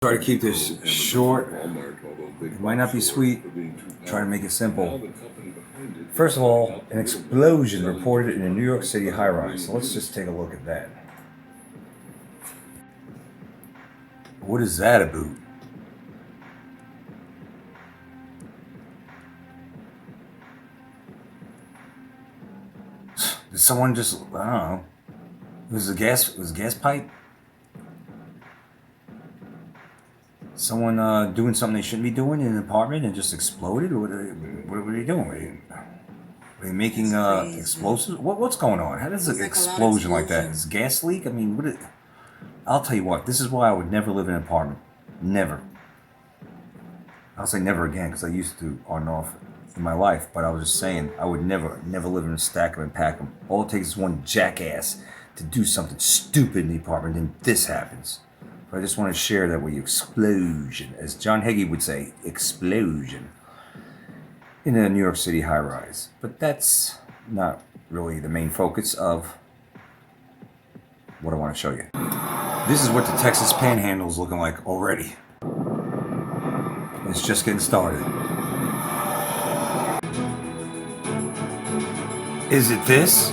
Try to keep this short. It might not be sweet. Try to make it simple. First of all, an explosion reported in a New York City high-rise. So let's just take a look at that. What is that about? Did someone just, I don't know. It was a gas pipe? Someone doing something they shouldn't be doing in an apartment and just exploded? What were they doing? Are they making explosives? What's going on? How does an explosion like that? Is gas leak? I mean, I'll tell you what. This is why I would never live in an apartment. Never. I'll say never again because I used to on and off in my life. But I was just saying I would never live in a stack them and pack them. All it takes is one jackass to do something stupid in the apartment, and this happens. But I just want to share that with you. Explosion, as John Hagee would say, explosion in a New York City high-rise. But that's not really the main focus of what I want to show you. This is what the Texas Panhandle is looking like already. It's just getting started. Is it this?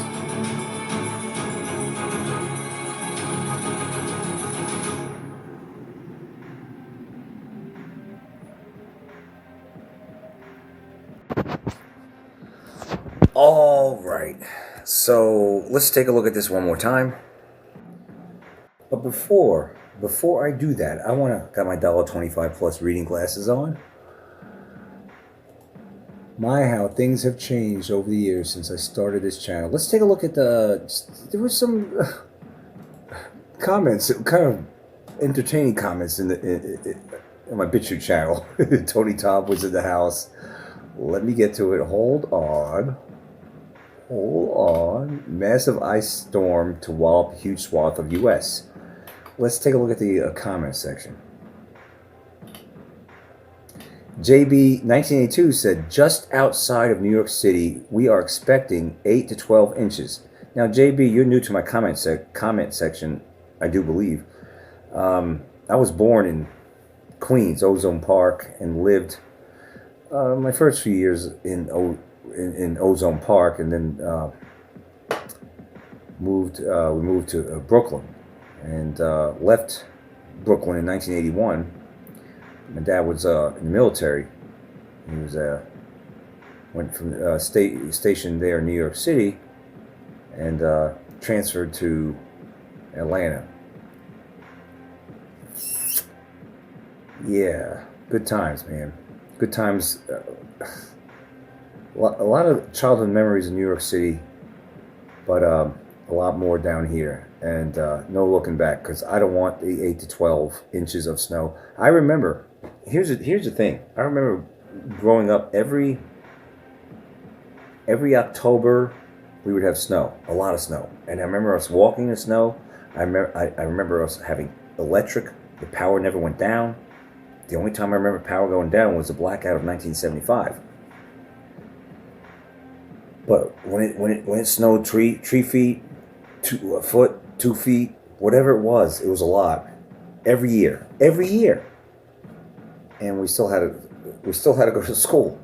All right, so let's take a look at this one more time. But before I do that, I got my $1.25 plus reading glasses on. How things have changed over the years since I started this channel. Let's take a look at there were some comments, kind of entertaining comments in my BitChute channel. Tony Top was in the house. Let me get to it. Hold on. Massive ice storm to wallop a huge swath of U.S. Let's take a look at the comment section. JB 1982 said, just outside of New York City, we are expecting 8 to 12 inches. Now, JB, you're new to my comment section, I do believe. I was born in Queens, Ozone Park, and lived my first few years in Ozone Park, and then we moved to Brooklyn, and left Brooklyn in 1981. My dad was in the military. He was went from stationed there in New York City, and transferred to Atlanta. Yeah, good times, man. Good times. A lot of childhood memories in New York City, but a lot more down here, and no looking back, because I don't want the 8 to 12 inches of snow. I remember, here's the thing. I remember growing up, every October we would have snow, a lot of snow, and I remember us walking in the snow. I remember us having electric. The power never went down. The only time I remember power going down was the blackout of 1975. But when it snowed 3 feet, a foot, 2 feet, whatever it was a lot. Every year, and we still had to go to school.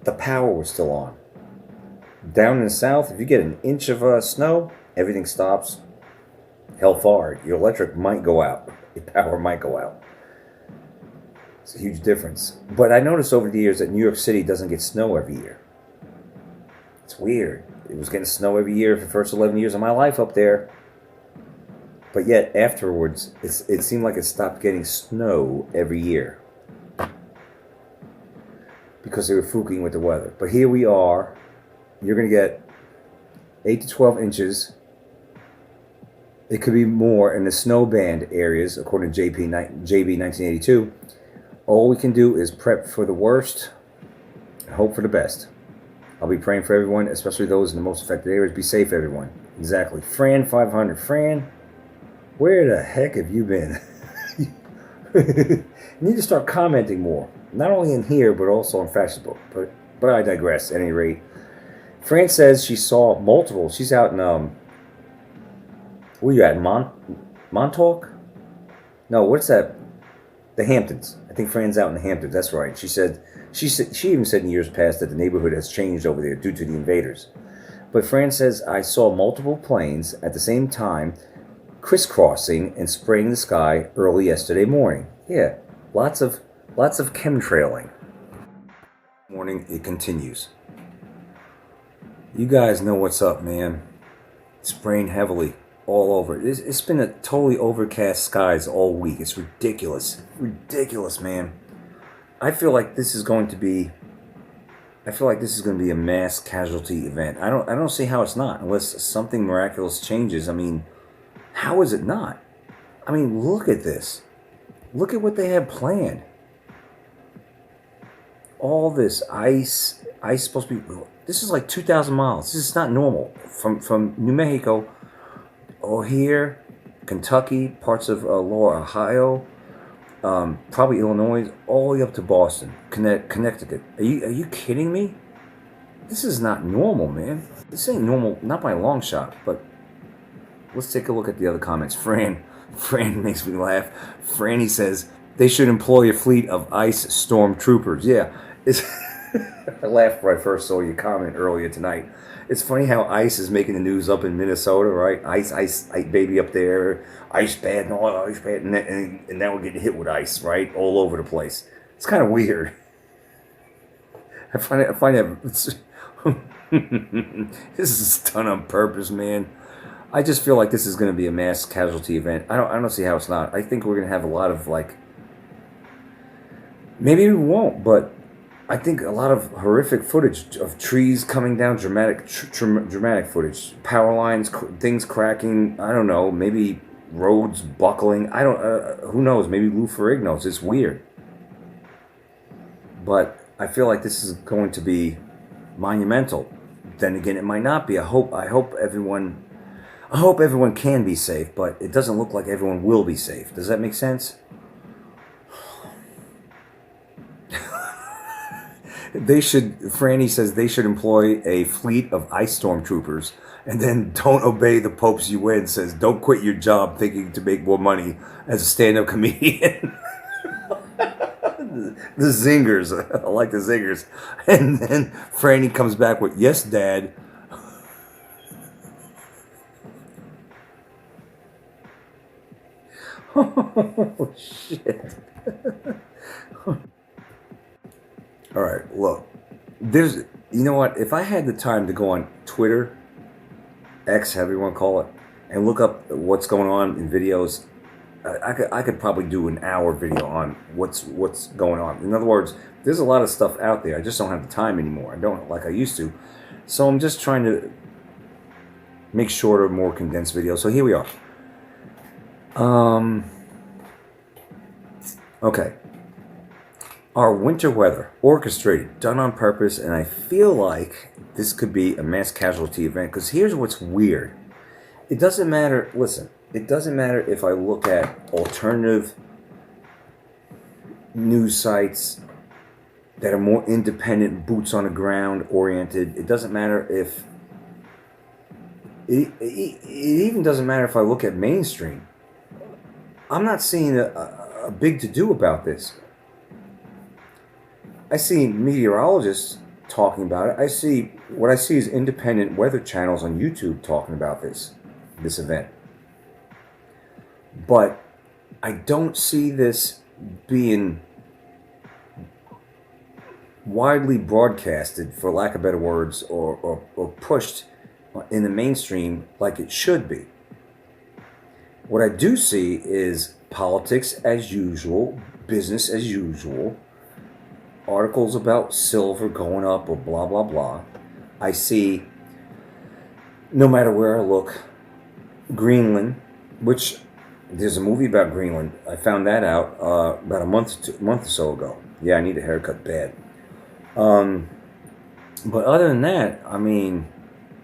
The power was still on. Down in the south, if you get an inch of snow, everything stops. Hell far, your electric might go out. Your power might go out. It's a huge difference. But I noticed over the years that New York City doesn't get snow every year. It's weird. It was getting snow every year for the first 11 years of my life up there. But yet, afterwards, it seemed like it stopped getting snow every year, because they were fluking with the weather. But here we are. You're going to get 8 to 12 inches. It could be more in the snow band areas, according to JB 1982. All we can do is prep for the worst and hope for the best. I'll be praying for everyone, especially those in the most affected areas. Be safe, everyone. Exactly. Fran 500. Fran, where the heck have you been? You need to start commenting more. Not only in here, but also on Facebook. But I digress, at any rate. Fran says she saw multiple. She's out in, where you at? Montauk? No, what's that? The Hamptons. I think Fran's out in the Hamptons. That's right. She even said in years past that the neighborhood has changed over there due to the invaders. But Fran says I saw multiple planes at the same time crisscrossing and spraying the sky early yesterday morning. Yeah, lots of chemtrailing. Morning it continues. You guys know what's up, man. Spraying heavily all over. It's been a totally overcast skies all week. It's ridiculous, man. I feel like this is going to be a mass casualty event. I don't see how it's not, unless something miraculous changes. I mean, how is it not? I mean, look at this. Look at what they have planned. All this ice supposed to be. This is like 2,000 miles. This is not normal. From New Mexico, or here, Kentucky, parts of lower Ohio, probably Illinois, all the way up to Boston, Connecticut. Are you kidding me? This is not normal, man. This ain't normal, not by a long shot. But let's take a look at the other comments. Fran makes me laugh. Franny says they should employ a fleet of ice storm troopers. Yeah, I laughed when I first saw your comment earlier tonight. It's funny how ice is making the news up in Minnesota, right? Ice baby up there, ice bad, and now we're getting hit with ice, right, all over the place. It's kind of weird. I find that this is done on purpose, man. I just feel like this is going to be a mass casualty event. I don't see how it's not. I think we're going to have a lot of maybe we won't, but I think a lot of horrific footage of trees coming down, dramatic footage, power lines, things cracking. I don't know, maybe roads buckling. I don't. Who knows? Maybe Lou Ferrigno knows. It's weird, but I feel like this is going to be monumental. Then again, it might not be. I hope everyone can be safe, but it doesn't look like everyone will be safe. Does that make sense? Franny says they should employ a fleet of ice storm troopers, and then don't obey the Pope's UN says don't quit your job thinking to make more money as a stand-up comedian. The zingers. I like the zingers. And then Franny comes back with, yes, Dad. Oh, shit. All right, look, you know what? If I had the time to go on Twitter, X, however you want to call it, and look up what's going on in videos, I could probably do an hour video on what's going on. In other words, there's a lot of stuff out there. I just don't have the time anymore. I don't like I used to. So I'm just trying to make shorter, more condensed videos. So here we are. Okay. Our winter weather, orchestrated, done on purpose, and I feel like this could be a mass casualty event, because here's what's weird. It doesn't matter, listen, it doesn't matter if I look at alternative news sites that are more independent, boots on the ground oriented. It doesn't matter if, it even doesn't matter if I look at mainstream. I'm not seeing a big to-do about this. I see meteorologists talking about it. What I see is independent weather channels on YouTube talking about this event. But I don't see this being widely broadcasted, for lack of better words, or pushed in the mainstream like it should be. What I do see is politics as usual, business as usual, articles about silver going up or blah, blah, blah. I see, no matter where I look, Greenland, which there's a movie about Greenland. I found that out about a month or so ago. Yeah, I need a haircut bad. But other than that, I mean,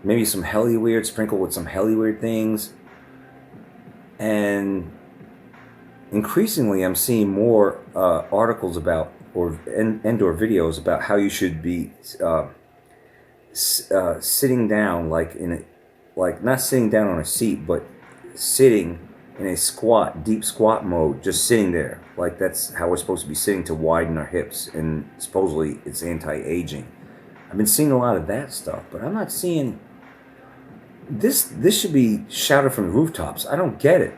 maybe some helly weird, sprinkled with some helly weird things. And increasingly, I'm seeing more articles about or videos about how you should be sitting down, like not sitting down on a seat, but sitting in a squat, deep squat mode, just sitting there. Like that's how we're supposed to be sitting to widen our hips, and supposedly it's anti-aging. I've been seeing a lot of that stuff, but I'm not seeing this. This should be shouted from the rooftops. I don't get it.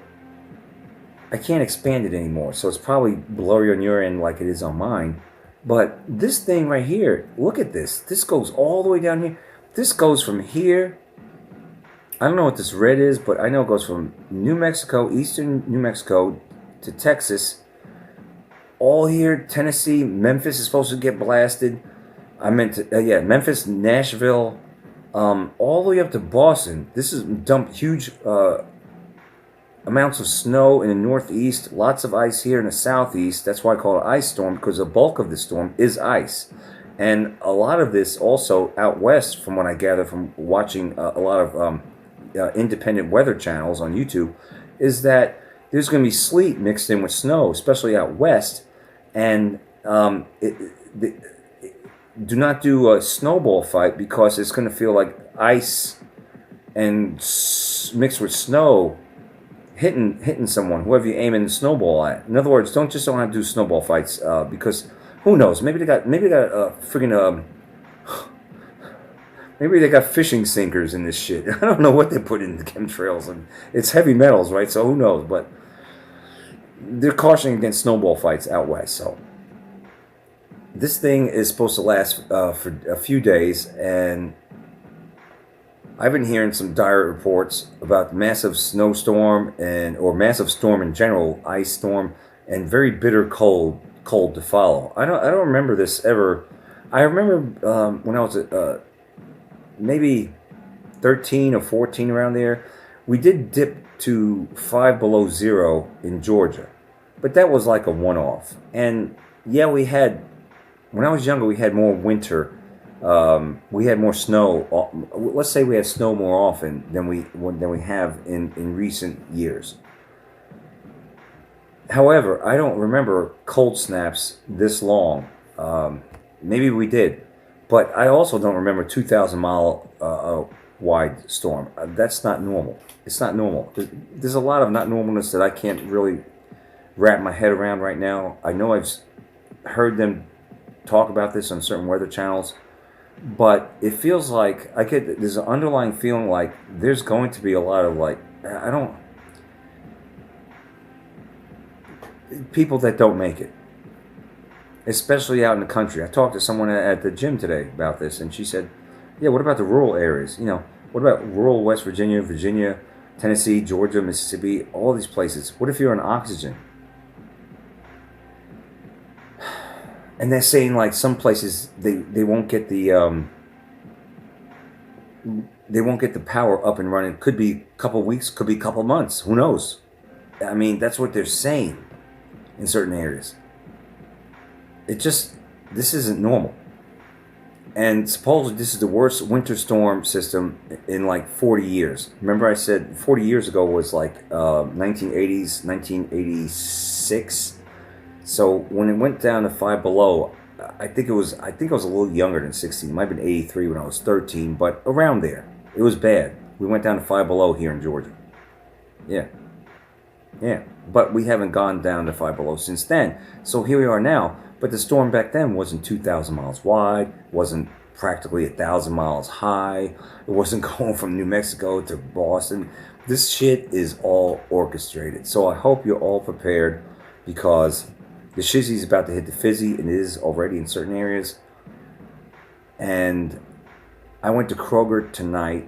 I can't expand it anymore, so it's probably blurry on your end like it is on mine. But this thing right here, look at this. This goes all the way down here. This goes from here. I don't know what this red is, but I know it goes from New Mexico, eastern New Mexico, to Texas. All here, Tennessee, Memphis is supposed to get blasted. I meant to, yeah, Memphis, Nashville, all the way up to Boston. This is dumped huge amounts of snow in the northeast, lots of ice here in the southeast. That's why I call it ice storm, because the bulk of the storm is ice. And a lot of this also out west, from what I gather from watching a lot of independent weather channels on YouTube, is that there's going to be sleet mixed in with snow, especially out west. And do not do a snowball fight, because it's going to feel like ice and mixed with snow hitting someone, whoever you aim in the snowball at. In other words, don't have to do snowball fights, because who knows? Maybe they got friggin' maybe they got fishing sinkers in this shit. I don't know what they put in the chemtrails, and it's heavy metals, right? So who knows? But they're cautioning against snowball fights out west. So this thing is supposed to last for a few days, and I've been hearing some dire reports about massive snowstorm or massive storm in general, ice storm, and very bitter cold to follow. I don't remember this ever. I remember when I was maybe 13 or 14, around there, we did dip to 5 below zero in Georgia, but that was like a one-off. And yeah, when I was younger, we had more winter. We had more snow. Let's say we had snow more often than we have in recent years. However, I don't remember cold snaps this long. Maybe we did, but I also don't remember 2,000 mile wide storm. That's not normal. It's not normal. There's a lot of not normalness that I can't really wrap my head around right now. I know I've heard them talk about this on certain weather channels, but it feels like there's an underlying feeling like there's going to be a lot of people that don't make it, especially out in the country. I talked to someone at the gym today about this, and she said, yeah, what about the rural areas? What about rural West Virginia, Tennessee, Georgia, Mississippi, all these places? What if you're on oxygen? And they're saying like some places they won't get the power up and running. Could be a couple weeks, could be a couple months. Who knows? I mean, that's what they're saying in certain areas. This isn't normal. And supposedly this is the worst winter storm system in like 40 years. Remember I said 40 years ago was like 1980s, 1986. So when it went down to 5 below, I think I was a little younger than 16. It might have been 83 when I was 13, but around there. It was bad. We went down to 5 below here in Georgia. Yeah. But we haven't gone down to 5 below since then. So here we are now. But the storm back then wasn't 2,000 miles wide, wasn't practically 1,000 miles high. It wasn't going from New Mexico to Boston. This shit is all orchestrated. So I hope you're all prepared, because the shizzy is about to hit the fizzy, and it is already in certain areas. And I went to Kroger tonight.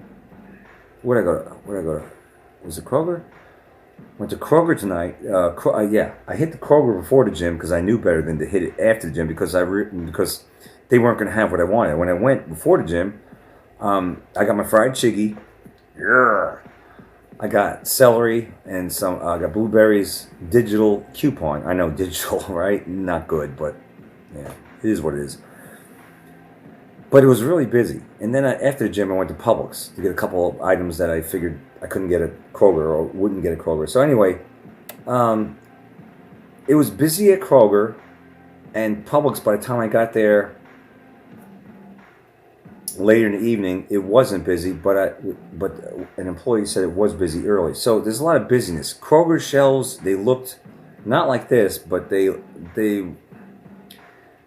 Where'd I go to? Was it Kroger? Went to Kroger tonight. I hit the Kroger before the gym because I knew better than to hit it after the gym, because they weren't going to have what I wanted. When I went before the gym, I got my fried chiggy. Yeah. I got celery and I got blueberries, digital coupon. I know, digital, right? Not good, but yeah, it is what it is. But it was really busy. And then after the gym, I went to Publix to get a couple of items that I figured I couldn't get at Kroger or wouldn't get at Kroger. So anyway, it was busy at Kroger and Publix. By the time I got there, later in the evening, it wasn't busy, but an employee said it was busy early. So there's a lot of busyness. Kroger shelves, they looked not like this, but they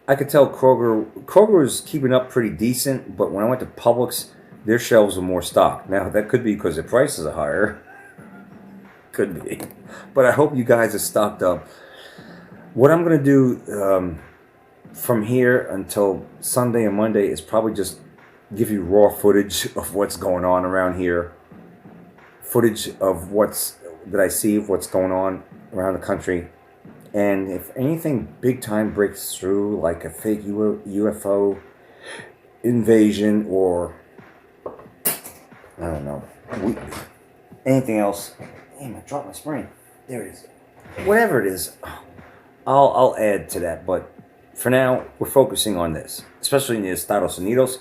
I could tell Kroger was keeping up pretty decent, but when I went to Publix, their shelves were more stocked. Now that could be because their prices are higher. Could be, but I hope you guys are stocked up. What I'm gonna do from here until Sunday and Monday is probably just give you raw footage of what's going on around here, footage of that I see of what's going on around the country, and if anything big time breaks through, like a fake UFO invasion, or I don't know, anything else. Damn, I dropped my spring. There it is. Whatever it is, I'll add to that. But for now, we're focusing on this, especially in the Estados Unidos.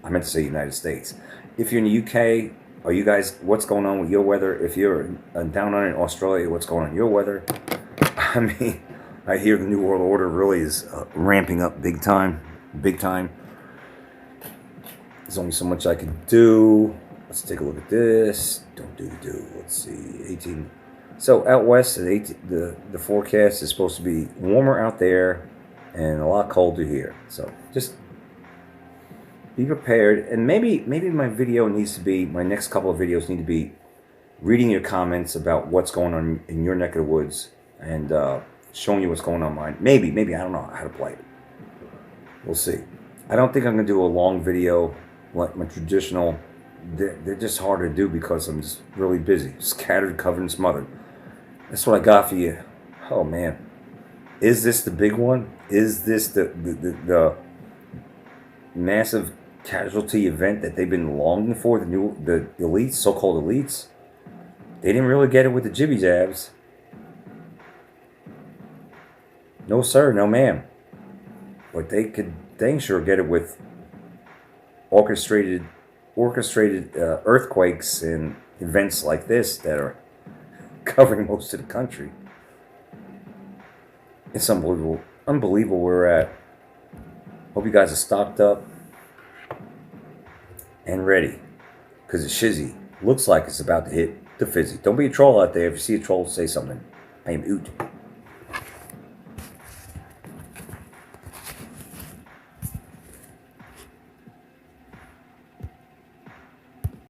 I meant to say United States. If you're in the UK, are you guys, what's going on with your weather? If you're down on in Australia, what's going on with your weather? I mean, I hear the New World Order really is ramping up big time. Big time. There's only so much I can do. Let's take a look at this. Don't do. Let's see. 18. So out west, the forecast is supposed to be warmer out there and a lot colder here. So just be prepared. And maybe my next couple of videos need to be reading your comments about what's going on in your neck of the woods and showing you what's going on mine. Maybe I don't know how to play it. We'll see. I don't think I'm going to do a long video like my traditional. They're just hard to do because I'm just really busy. Scattered, covered, and smothered. That's what I got for you. Oh, man. Is this the big one? Is this the massive casualty event that they've been longing for? The elites, so-called elites? They didn't really get it with the jibby jabs. No, sir. No, ma'am. But they could dang sure get it with orchestrated earthquakes and events like this that are covering most of the country. It's unbelievable where we're at. Hope you guys are stocked up and ready, because the shizzy looks like it's about to hit the fizzy. Don't be a troll out there. If you see a troll, say something. I am Oot.